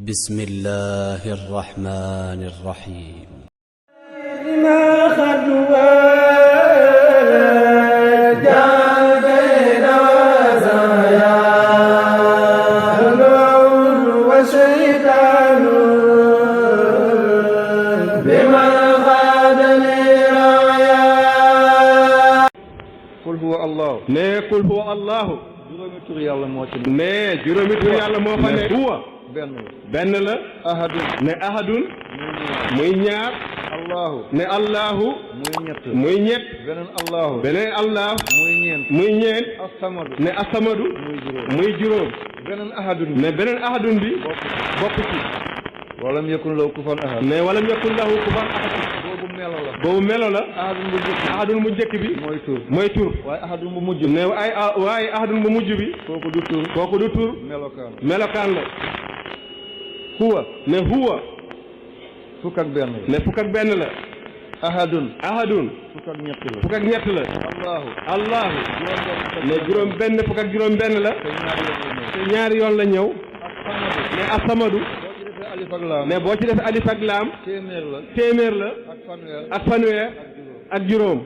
بسم الله الرحمن الرحيم. qul huwa allahu ne qul huwa allahu juróomi tur yàlla moo ci ne juróomi tur yàlla moo fa ne huwa benn la ahadun ne ahadun muy ñaar allahu ne allahu muy ñett beneen allahu muy ñeent asamadu ne asamadu muy juróom beneen ahadun ne beneen ahadun bi bokk ci walam yakun lahu kufuwan ahad ne walam yakun lahu kufuwan ahad boobu melo la ahadun bu njëkk bi mooy tur waaye ahadun bu mujj ne waaye ahadun bu mujj bi kooku du tur melokaan la huwa ne huwa fukk ak benn ne fukk ak benn la ahadun fukk ak ñett la allahu ne juróom benn fukk ak juróom benn la te ñaari yoon la ñëw ne asamadu ne boo ci defee alif ak laam téeméer la ak fanweer ak juróom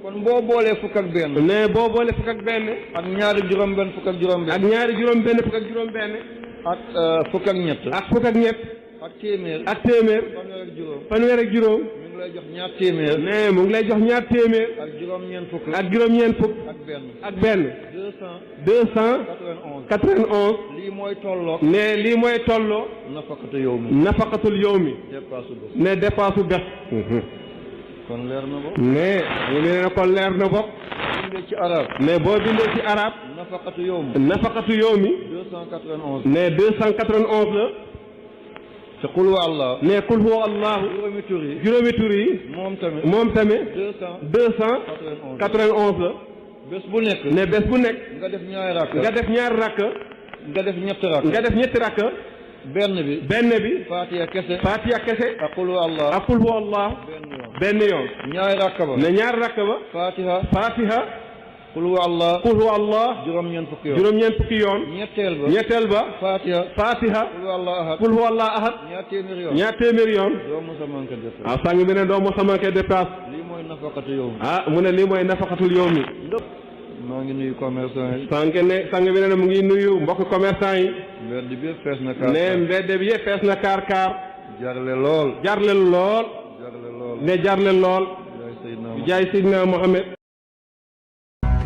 kon boo boolee fukk ak benn ne boo boolee fukk ak benn ak ñaari juróom benn fukk ak juróom benn ak ñaari juróom benn fukk ak juróom benn ak fukk ak ñett ak fukk ak ñett ak téeméer fanweer ak juróom mi ngi lay jox ñaar téeméer ne mu ngi lay jox ñaar téeméer ak juróom-ñeent fukk ak benn 291 lii mooy tolloo ne lii mooy tolloo nafaqatul yawmi ne dépasse bés kon leer na bo ne ñu ne na kon leer na bokk bindee ci arab ne boo bindee ci arab nafaqatu yawmi 291 ne 291 la te qul huwa allah ne qul huwa allahu juróomi tur yi moom tamit 291 la bés bu nekk ne bés bu nekk nga def ñaari rakk nga def ñaari rakk nga def ñetti rakk nga def ñetti rakk benn bi fatiha kese ak qul huwa allah benn yoon ñaari rakk ba ne ñaari rakk ba fatiha qul huwa allah juróom-ñeent fukki yoon ñetteel ba fatiha qul huwa allah ahad ñaar téeméer yoon sang bi ne doo mos a manqué dépasse lii mooy nafaqatu yow mu ne lii mooy nafaqatul yow mi maa ngi nuyu commerçant yi sang bi ne mu ngi nuyu mbokk commerçant yi mbedd bi yëpp fees na kaar ne mbedd bi yëpp fees na kaar jarle lool ne jarle lool jaay Seydina Mohamed.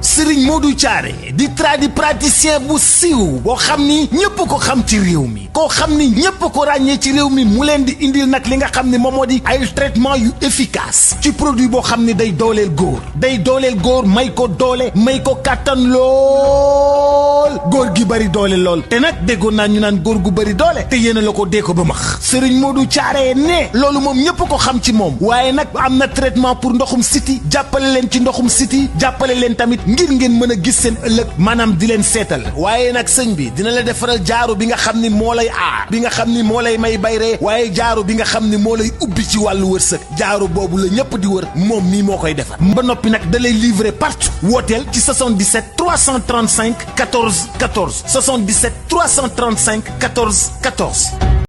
Serigne Modou Thiaré di tradipraticien bu siiw boo xam ni ñëpp ko xam ci réew mi koo xam ni ñëpp ko ràññee ci réew mi mu leen di indil nag li nga xam ne moom moo di ay traitement yu efficace ci produit boo xam ni day dooleel góor may ko doole may ko kàttan lool góor gi bari doole lool te nag déggoon naa ñu naan góor gu bari doole te yéen a la ko dee ko ba max Serigne Modou Thiaré ne loolu moom ñëpp ko xam ci moom waaye nag am na traitement pour ndoxum siti jàppale leen ci ndoxum siti jàppale leen tamit ngir ngeen mën a gis seen ëllëg maanaam di leen seetal waaye nag sëñ bi dina la defaral jaaro bi nga xam ni moo lay aar bi nga xam ni moo lay may bayree waaye jaaro bi nga xam ni moo lay ubbi ci wàllu wërsëg jaaro boobu la ñëpp di wër moom mii moo koy defar ba noppi nag da lay livrer partout wooteel ci 77 335 14 14 77 335 14 14